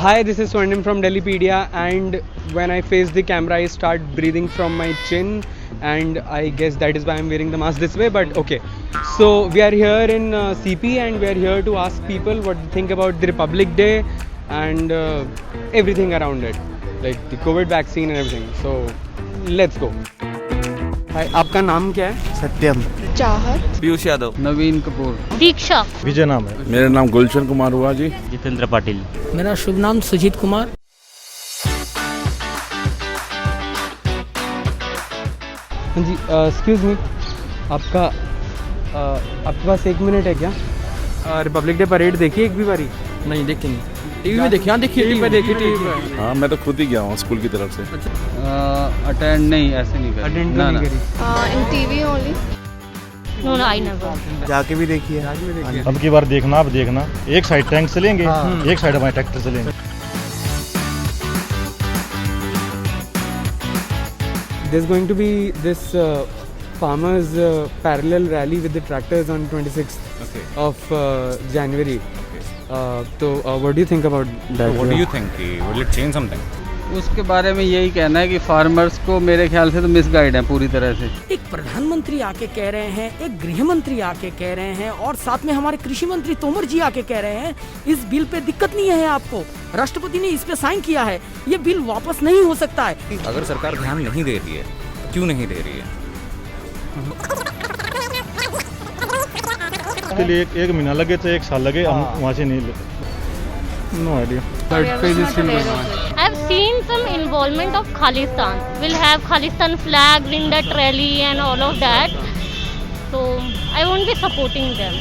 Hi, this is Swarnim from Delhipedia, and when I face the camera I start breathing from my chin, and I guess that is why I'm wearing the mask this way, but okay. So we are here in CP and we are here to ask people what they think about the Republic Day and everything around it, like the COVID vaccine and everything. So let's go. Hi, आपका नाम क्या है? सत्यम, चाहत, पीयूष यादव, नवीन कपूर, दीक्षा, विजय नाम है। मेरा नाम गुलशन कुमार हुआ जी। जितेंद्र पाटिल। मेरा शुभ नाम सुजीत कुमार। हाँ जी, एक्सक्यूज़ मी, आपका आपके पास 1 मिनट है क्या? रिपब्लिक डे परेड देखी एक भी बारी? नहीं देखी नहीं, टीवी में देखी। हाँ देखिए, टीवी पे देखी, टीवी पे। हाँ, मैं तो खुद ही गया हूँ स्कूल की तरफ से। अटेंड नहीं, ऐसे नहीं करी। अटेंड नहीं करी। In TV only. No I never. जाके भी देखिए। अब की बार देखना, अब देखना एक साइड टैंक चलेंगे, एक साइड हमारे ट्रैक्टर चलेंगे। There's going to be this farmers parallel rally with the tractors on 26th of January. So what do you think about that? What do you think? Will it change something? उसके बारे में यही कहना है कि farmers को मेरे ख्याल से तो मिसगाइड है पूरी तरह से। एक प्रधानमंत्री आके कह रहे हैं, एक गृह मंत्री आके कह रहे हैं, और साथ में हमारे कृषि मंत्री तोमर जी आके कह रहे हैं इस बिल पे दिक्कत नहीं है आपको, राष्ट्रपति ने इस पे साइन किया है, ये बिल वापस नहीं हो सकता है। अगर सरकार ध्यान नहीं दे रही है, क्यों नहीं दे रही है? इसके लिए एक महीना लगे तो 1 साल लगे, हम वहाँ से नहीं लेते। No idea. Third phase is still going on. I've seen some involvement of Khalistan. We'll have Khalistan flag in that rally and all of that. So I won't be supporting them.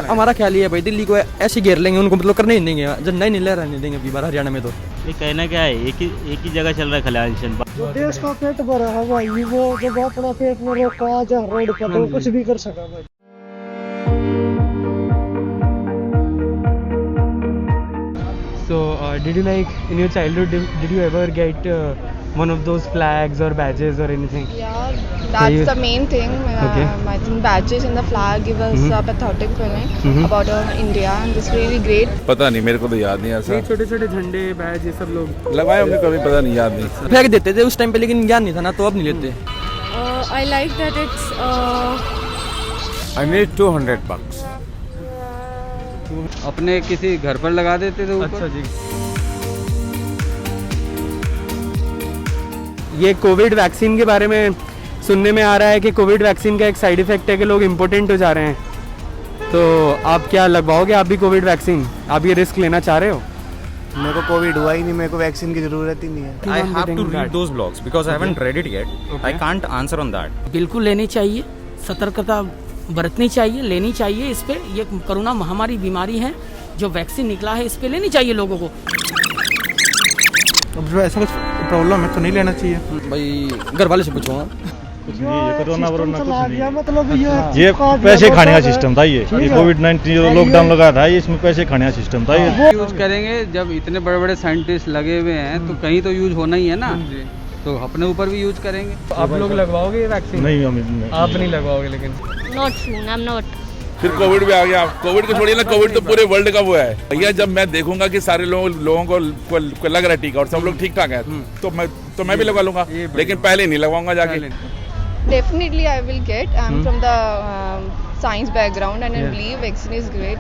हमारा ख्याल ये है भाई, दिल्ली को ऐसे घेर लेंगे, उनको मतलब करने ही नहीं देंगे, झंडा ही नहीं लहराने देंगे अभी बार हरियाणा में। तो ये कहना क्या है, एक ही जगह चल रहा है खिलाड़ी। जो देश का पेट भरा है भाई, वो जब अपना पेट में रोका जा रोड पर तो कुछ भी कर सका भाई। So did you like in your childhood? Did you ever get one of those flags or badges or anything? Yeah, that's the main thing. Okay. I think badges and the flag give us a patriotic feeling about India, and it's really great. पता नहीं, मेरे को तो याद नहीं ऐसा। ये छोटे छोटे झंडे बैज ये सब लोग लगाए होंगे कभी, पता नहीं, याद नहीं। फेंक देते थे उस टाइम पे, लेकिन ज्ञान नहीं था ना, तो अब नहीं लेते। I like that it's. I need $200. अपने किसी घर पर लगा देते थे ऊपर। अच्छा जी। ये कोविड वैक्सीन के बारे में सुनने में आ रहा है कि कोविड वैक्सीन का एक साइड इफेक्ट है कि लोग इम्पोर्टेंट हो जा रहे हैं। तो आप क्या लगवाओगे आप भी कोविड वैक्सीन? आप ये रिस्क लेना चाह रहे हो? मेरे को कोविड हुआ ही नहीं, मेरे को वैक्सीन की जरूरत ही नहीं है। I have to read those blogs because I haven't read it yet. I can't answer on that. बिल्कुल लेनी चाहिए, सतर्कता बरतनी चाहिए, लेनी चाहिए। इस पे ये कोरोना महामारी बीमारी है, जो वैक्सीन निकला है इस पे लेनी चाहिए लोगों को। अब जो ऐसा कुछ प्रॉब्लम है तो नहीं लेना चाहिए भाई घर वाले से पूछूंगा। कुछ नहीं, ये कोरोना वोरोना कुछ नहीं। मतलब ये पैसे खाने का सिस्टम था। ये कोविड-19 जो लॉकडाउन लगा था, ये इसमें पैसे खाने का सिस्टम था। ये यूज करेंगे, जब इतने बड़े बड़े साइंटिस्ट लगे हुए हैं तो कहीं तो यूज होना ही है ना, तो अपने ऊपर भी यूज करेंगे। आप लोग लगवाओगे ये वैक्सीन? नहीं, हम आप नहीं लगवाओगे लेकिन? Not soon. I'm not. फिर कोविड भी आ गया। कोविड को छोड़िए ना, कोविड तो पूरे वर्ल्ड का वो है भैया। जब मैं देखूंगा कि सारे लोगों को लग रहा है टीका और सब लोग ठीक ठाक है, तो मैं भी लगवा लूंगा, लेकिन पहले नहीं लगवाऊंगा जाके। Definitely, I will get. I'm from the science background, and I believe vaccine is great.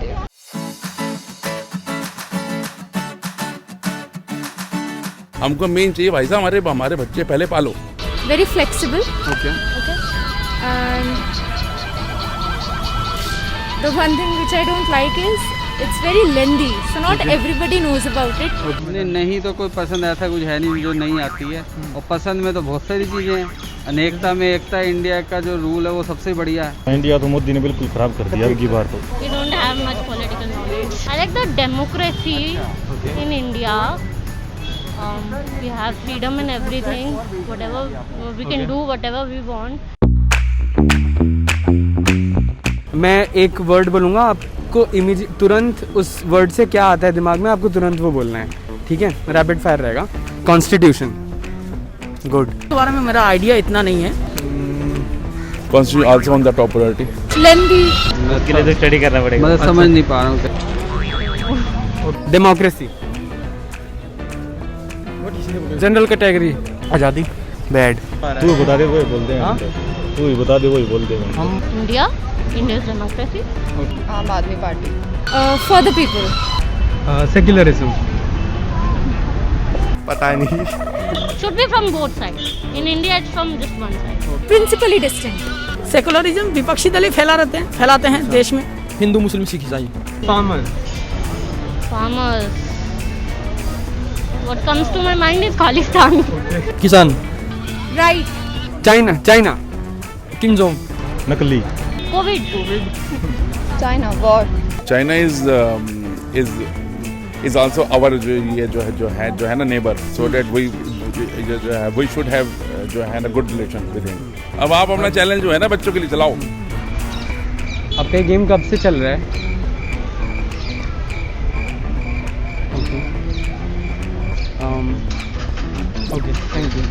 हमको मेन चाहिए भाई साहब, हमारे बच्चे पहले पालो। Very flexible. Okay. And the one thing which I don't like is it's very lengthy, so not everybody knows about it. नहीं तो कोई पसंद ऐसा कुछ है नहीं जो नहीं आती है, और पसंद में तो बहुत सारी चीजें हैं। अनेकता में एकता, इंडिया का जो रूल है वो सबसे बढ़िया है। इंडिया तो मोदी ने बिल्कुल खराब कर दिया अब की बार तो। We don't have much political knowledge. I like the democracy in India. We have freedom in everything. Whatever we can do, whatever we want. मैं एक वर्ड बोलूँगा, आपको तुरंत उस वर्ड से क्या आता है दिमाग में, आपको तुरंत वो बोलना है, ठीक है? रैपिड फायर रहेगा। कॉन्स्टिट्यूशन। गुड। इस बारे में मेरा आइडिया इतना नहीं है। Constitution also on the top priority. Lengthy. उसके लिए तो स्टडी करना पड़ेगा। मतलब समझ नहीं पा रहा हूँ। डेमोक्रेसी। जनरल कैटेगरी आज़ादी बैड तू ही बता दे वही बोल दे तू ही बता दे वही बोल दे India, India's democracy. Aam Aadmi Party. For the people. Secularism. पता नहीं Should be from both sides. In India, it's from just one side. Principally distinct. Secularism विपक्षी दल ही फैलाते हैं देश में। हिंदू मुस्लिम सिख ईसाई Farmers. Farmers. What comes to my mind is Khalistan. किसान Right. चाइना किम जोंग नकली COVID. China, war. China is also our जो है ना neighbor, so that we should have जो है ना good relation with him. अब आप अपना चैलेंज जो है ना बच्चों के लिए चलाओ। आपका गेम कब से चल रहा है? Okay, thank you.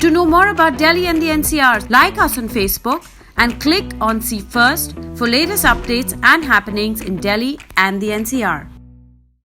To know more about Delhi and the NCR, like us on Facebook and click on See First for latest updates and happenings in Delhi and the NCR.